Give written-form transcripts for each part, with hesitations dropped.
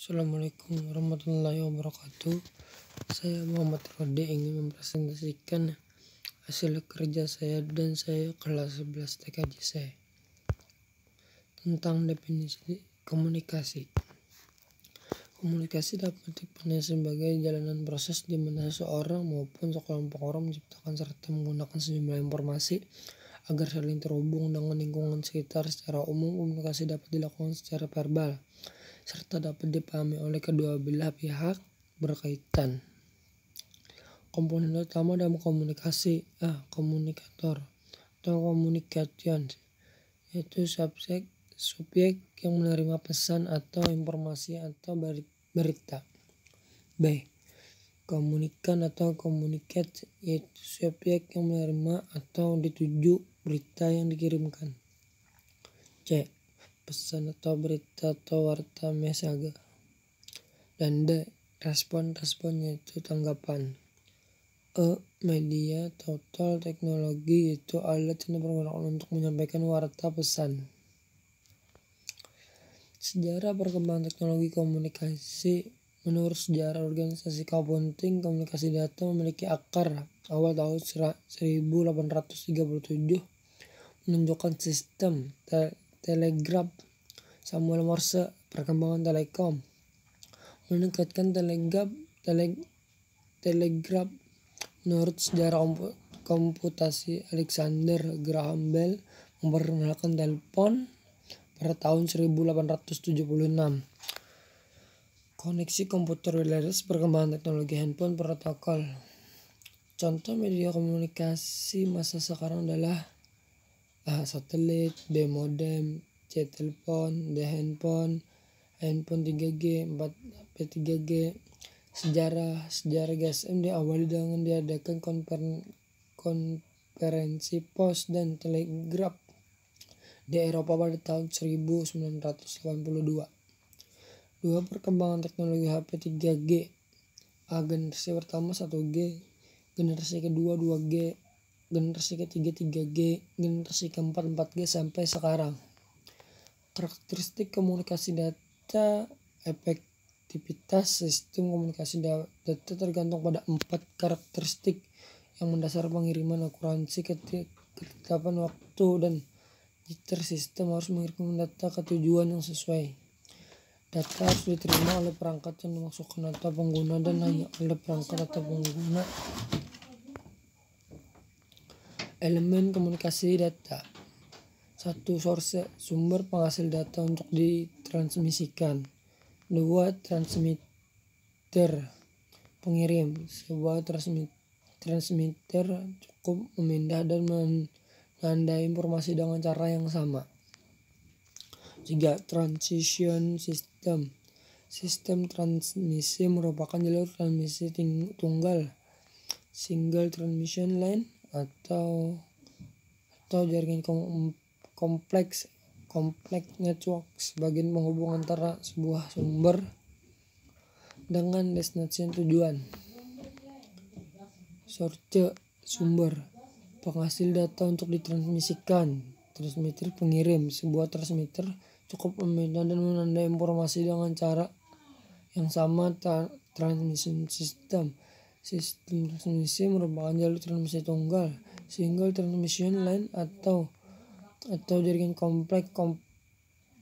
Assalamualaikum warahmatullahi wabarakatuh. Saya Muhammad Rode ingin mempresentasikan hasil kerja saya dan saya kelas 11 TKJ saya tentang definisi komunikasi. Komunikasi dapat dipahami sebagai jalanan proses di mana seseorang maupun sekelompok orang menciptakan serta menggunakan sejumlah informasi agar saling terhubung dengan lingkungan sekitar. Secara umum, komunikasi dapat dilakukan secara verbal serta dapat dipahami oleh kedua belah pihak berkaitan. Komponen utama dalam komunikasi komunikator atau communication, yaitu subjek yang menerima pesan atau informasi atau berita. B. Komunikan atau communicate, yaitu subjek yang menerima atau dituju berita yang dikirimkan. C. Pesan atau berita atau warta message. Dan D. Respon yaitu tanggapan. E. Media total teknologi, yaitu alat yang dipergunakan untuk menyampaikan warta pesan. Sejarah perkembangan teknologi komunikasi. Menurut sejarah organisasi Accounting, komunikasi data memiliki akar awal tahun 1837 menunjukkan sistem telegraf Samuel Morse. Perkembangan telekom meningkatkan telegraf. Menurut sejarah komputasi, Alexander Graham Bell memperkenalkan telepon pada tahun 1876. Koneksi komputer wireless, perkembangan teknologi handphone protokol. Contoh media komunikasi masa sekarang adalah A. Satelit, B. Modem, C. Telepon, D. Handphone 3G, 4P 3G. Sejarah GSM diawali dengan diadakan konferensi pos dan telegraf di Eropa pada tahun 1982. 2. Perkembangan teknologi HP 3G. A. Generasi pertama 1G, generasi kedua 2G, generasi ketiga 3G, generasi keempat 4G sampai sekarang. Karakteristik komunikasi data. Efektivitas sistem komunikasi data tergantung pada 4 karakteristik yang mendasar pengiriman: akuransi, ketetapan waktu, dan jitter. Sistem harus mengirimkan data ke tujuan yang sesuai. Data harus diterima oleh perangkat yang dimaksudkan atau pengguna dan hanya oleh perangkat atau pengguna. Elemen komunikasi data. 1. Source, sumber penghasil data untuk ditransmisikan. 2. Transmitter, pengirim. Sebuah transmitter cukup memindah dan menandai informasi dengan cara yang sama. 3. Transition system, sistem transmisi merupakan jalur transmisi tunggal, single transmission line, atau jaringan kompleks network sebagai penghubung antara sebuah sumber dengan destinasi tujuan. Source, sumber penghasil data untuk ditransmisikan. Transmitter, pengirim. Sebuah transmitter cukup memindah dan menandai informasi dengan cara yang sama. Transmission system, sistem transmisi merupakan jalur transmisi tunggal, single transmission line, atau jaringan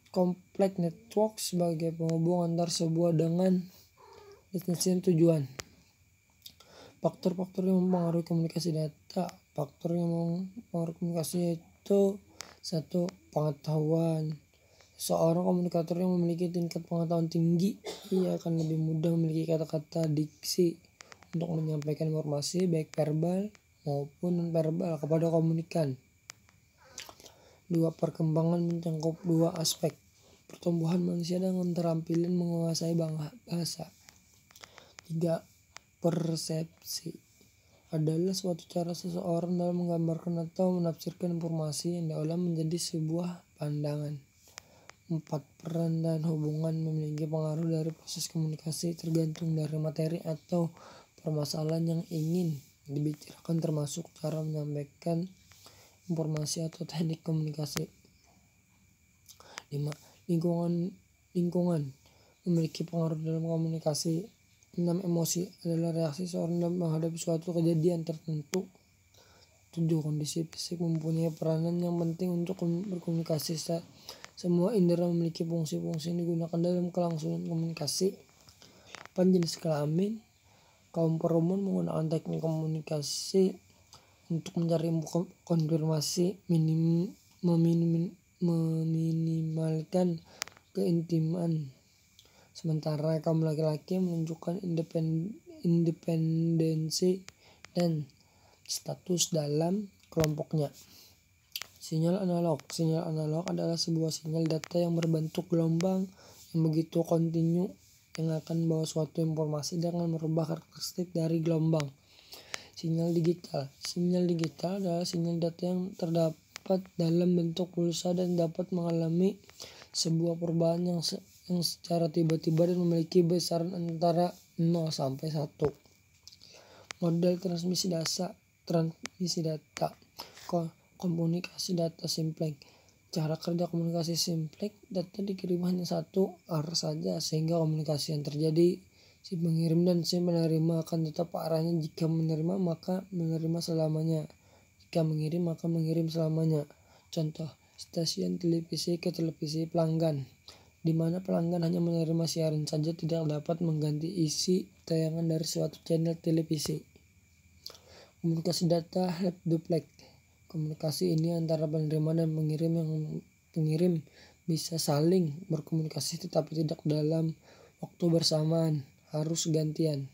kompleks network sebagai penghubung antar sebuah dengan destinasi tujuan. Faktor-faktor yang mempengaruhi komunikasi data. Faktor yang mempengaruhi komunikasi yaitu 1. Pengetahuan. Seorang komunikator yang memiliki tingkat pengetahuan tinggi, ia akan lebih mudah memiliki kata-kata diksi untuk menyampaikan informasi baik verbal maupun non-verbal kepada komunikan. 2. Perkembangan mencakup 2 aspek. Pertumbuhan manusia dengan keterampilan menguasai bahasa. 3. Persepsi adalah suatu cara seseorang dalam menggambarkan atau menafsirkan informasi yang diolah menjadi sebuah pandangan. 4. Peran dan hubungan memiliki pengaruh dari proses komunikasi tergantung dari materi atau permasalahan yang ingin dibicarakan, termasuk cara menyampaikan informasi atau teknik komunikasi. 5. Lingkungan. memiliki pengaruh dalam komunikasi. 6. Emosi adalah reaksi seorang dalam menghadapi suatu kejadian tertentu. 7. Kondisi fisik mempunyai peranan yang penting untuk berkomunikasi. Semua indera memiliki fungsi-fungsi yang digunakan dalam kelangsungan komunikasi. 8. Jenis kelamin. Kaum perempuan menggunakan teknik komunikasi untuk mencari konfirmasi, meminimalkan keintiman. Sementara kaum laki-laki menunjukkan independensi dan status dalam kelompoknya. Sinyal analog. Sinyal analog adalah sebuah sinyal data yang berbentuk gelombang yang begitu kontinu yang akan membawa suatu informasi dengan merubah karakteristik dari gelombang. Sinyal digital. Sinyal digital adalah sinyal data yang terdapat dalam bentuk pulsa dan dapat mengalami sebuah perubahan yang secara tiba-tiba dan memiliki besaran antara 0 sampai 1. Model transmisi data. Komunikasi data simplex. Cara kerja komunikasi simplex, data dikirim hanya satu arah saja sehingga komunikasi yang terjadi si pengirim dan si penerima akan tetap arahnya. Jika menerima maka menerima selamanya, jika mengirim maka mengirim selamanya. Contoh, stasiun televisi ke televisi pelanggan, di mana pelanggan hanya menerima siaran saja, tidak dapat mengganti isi tayangan dari suatu channel televisi. Komunikasi data head duplex. Komunikasi ini antara penerima dan pengirim yang pengirim bisa saling berkomunikasi tetapi tidak dalam waktu bersamaan, harus gantian.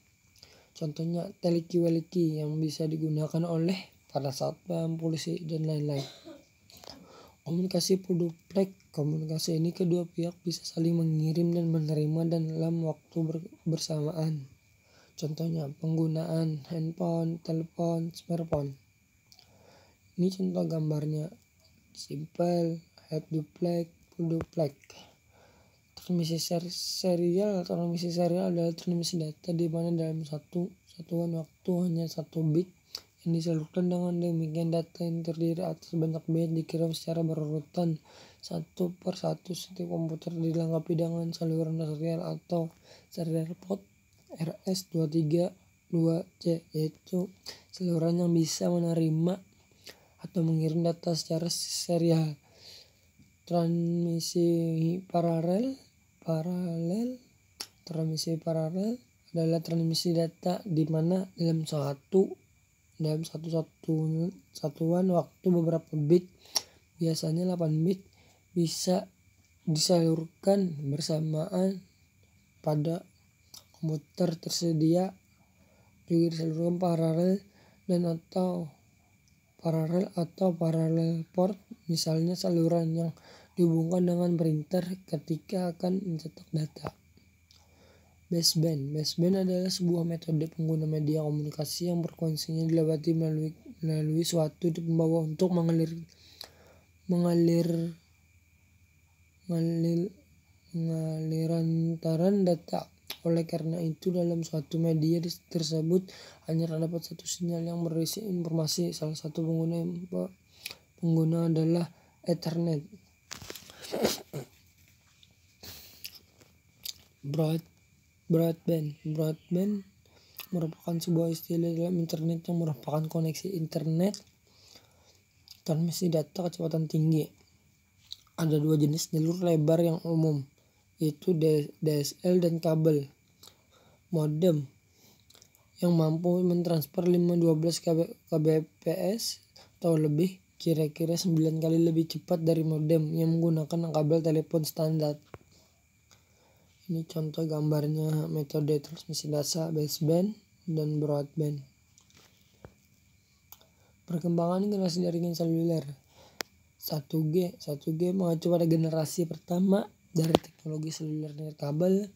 Contohnya talkie-walkie yang bisa digunakan oleh para satpam, polisi, dan lain-lain. Komunikasi full duplex. Komunikasi ini kedua pihak bisa saling mengirim dan menerima dalam waktu bersamaan. Contohnya penggunaan handphone, telepon, smartphone. Ini contoh gambarnya. Simple, head duplex, full duplex. Transmisi serial. Transmisi serial adalah transmisi data di mana dalam satuan waktu hanya 1 bit yang disalurkan. Dengan demikian data yang terdiri atas banyak bit dikirim secara berurutan satu per satu. Setiap komputer dilengkapi dengan saluran serial atau serial port RS-232C, yaitu saluran yang bisa menerima atau mengirim data secara serial. Transmisi paralel. Transmisi paralel adalah transmisi data di mana dalam satu satuan waktu beberapa bit, biasanya 8 bit, bisa disalurkan bersamaan pada komputer tersedia. Juga disalurkan paralel atau paralel port, misalnya saluran yang dihubungkan dengan printer ketika akan mencetak data. Baseband. Baseband adalah sebuah metode pengguna media komunikasi yang frekuensinya dilewati melalui suatu pembawa untuk pengaliran data. Oleh karena itu dalam suatu media tersebut hanya terdapat satu sinyal yang berisi informasi. Salah satu pengguna adalah Ethernet. Broadband merupakan sebuah istilah dalam internet yang merupakan koneksi internet transmisi data kecepatan tinggi. Ada 2 jenis jalur lebar yang umum, yaitu DSL dan kabel. Modem yang mampu mentransfer 512 kbps atau lebih, kira-kira 9 kali lebih cepat dari modem yang menggunakan kabel telepon standar. Ini contoh gambarnya metode transmisi data baseband dan broadband. Perkembangan generasi jaringan seluler. 1G mengacu pada generasi pertama dari teknologi seluler nirkabel.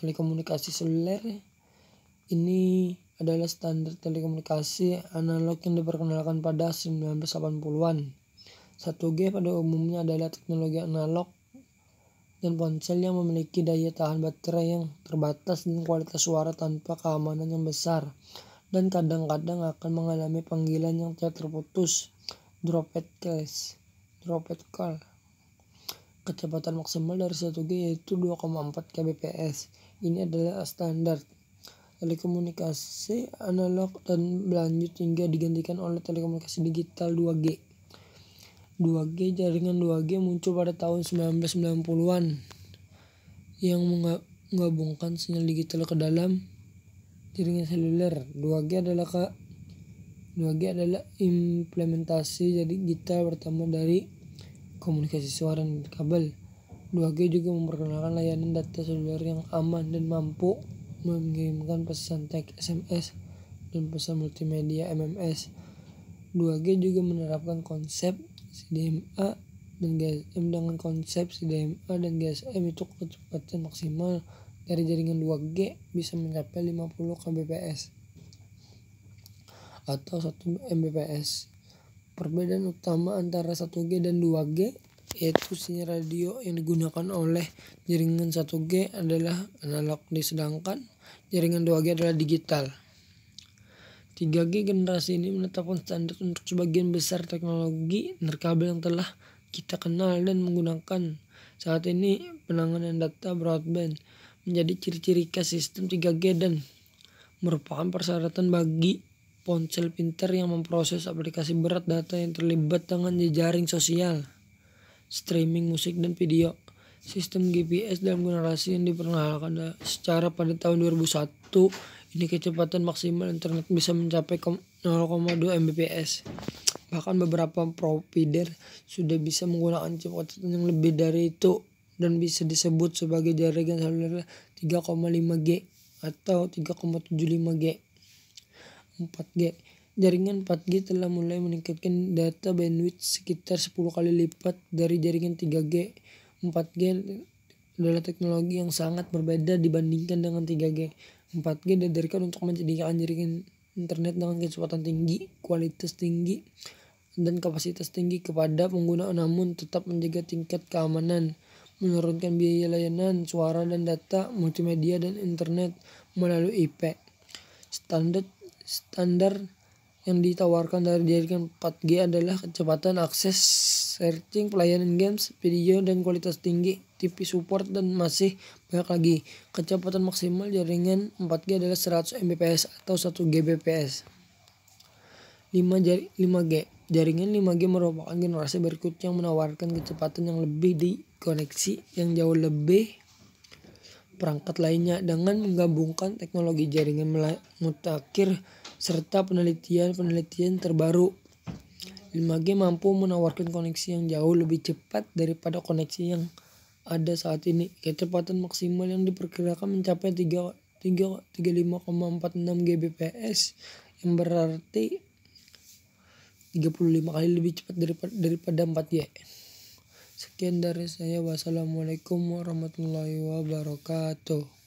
Telekomunikasi seluler ini adalah standar telekomunikasi analog yang diperkenalkan pada 1980-an. 1G pada umumnya adalah teknologi analog dan ponsel yang memiliki daya tahan baterai yang terbatas dan kualitas suara tanpa keamanan yang besar, dan kadang-kadang akan mengalami panggilan yang terputus, dropped call. Kecepatan maksimal dari 1G yaitu 2,4 kbps. Ini adalah standar telekomunikasi analog dan berlanjut hingga digantikan oleh telekomunikasi digital 2G. 2G jaringan 2G muncul pada tahun 1990-an yang menggabungkan sinyal digital ke dalam jaringan seluler. 2G adalah implementasi jadi digital pertama dari komunikasi suara dan kabel. 2G juga memperkenalkan layanan data seluler yang aman dan mampu mengirimkan pesan teks SMS dan pesan multimedia MMS. 2G juga menerapkan konsep CDMA dan GSM. Dengan konsep CDMA dan GSM itu kecepatan maksimal dari jaringan 2G bisa mencapai 50 kbps atau 1 Mbps. Perbedaan utama antara 1G dan 2G yaitu sinyal radio yang digunakan oleh jaringan 1G adalah analog sedangkan jaringan 2G adalah digital. 3G generasi ini menetapkan standar untuk sebagian besar teknologi nirkabel yang telah kita kenal dan menggunakan saat ini. Penanganan data broadband menjadi ciri-ciri khas sistem 3G dan merupakan persyaratan bagi ponsel pintar yang memproses aplikasi berat data yang terlibat dengan jejaring sosial, streaming musik dan video. Sistem GPS dalam generasi yang diperkenalkan secara pada tahun 2001 ini kecepatan maksimal internet bisa mencapai 0,2 Mbps. Bahkan beberapa provider sudah bisa menggunakan kecepatan yang lebih dari itu dan bisa disebut sebagai jaringan seluler 3,5G atau 3,75G. 4G. Jaringan 4G telah mulai meningkatkan data bandwidth sekitar 10 kali lipat dari jaringan 3G. 4G adalah teknologi yang sangat berbeda dibandingkan dengan 3G. 4G didirikan untuk menjadikan jaringan internet dengan kecepatan tinggi, kualitas tinggi, dan kapasitas tinggi kepada pengguna, namun tetap menjaga tingkat keamanan, menurunkan biaya layanan, suara dan data, multimedia dan internet melalui IP. Standar yang ditawarkan dari jaringan 4G adalah kecepatan akses, searching, pelayanan games, video, dan kualitas tinggi, TV support, dan masih banyak lagi. Kecepatan maksimal jaringan 4G adalah 100 Mbps atau 1 Gbps. 5G. Jaringan 5G merupakan generasi berikutnya yang menawarkan kecepatan yang lebih di koneksi yang jauh lebih perangkat lainnya dengan menggabungkan teknologi jaringan mutakhir serta penelitian terbaru. 5G mampu menawarkan koneksi yang jauh lebih cepat daripada koneksi yang ada saat ini. Kecepatan maksimal yang diperkirakan mencapai 35,46 Gbps yang berarti 35 kali lebih cepat daripada 4G. Sekian dari saya. Wassalamualaikum warahmatullahi wabarakatuh.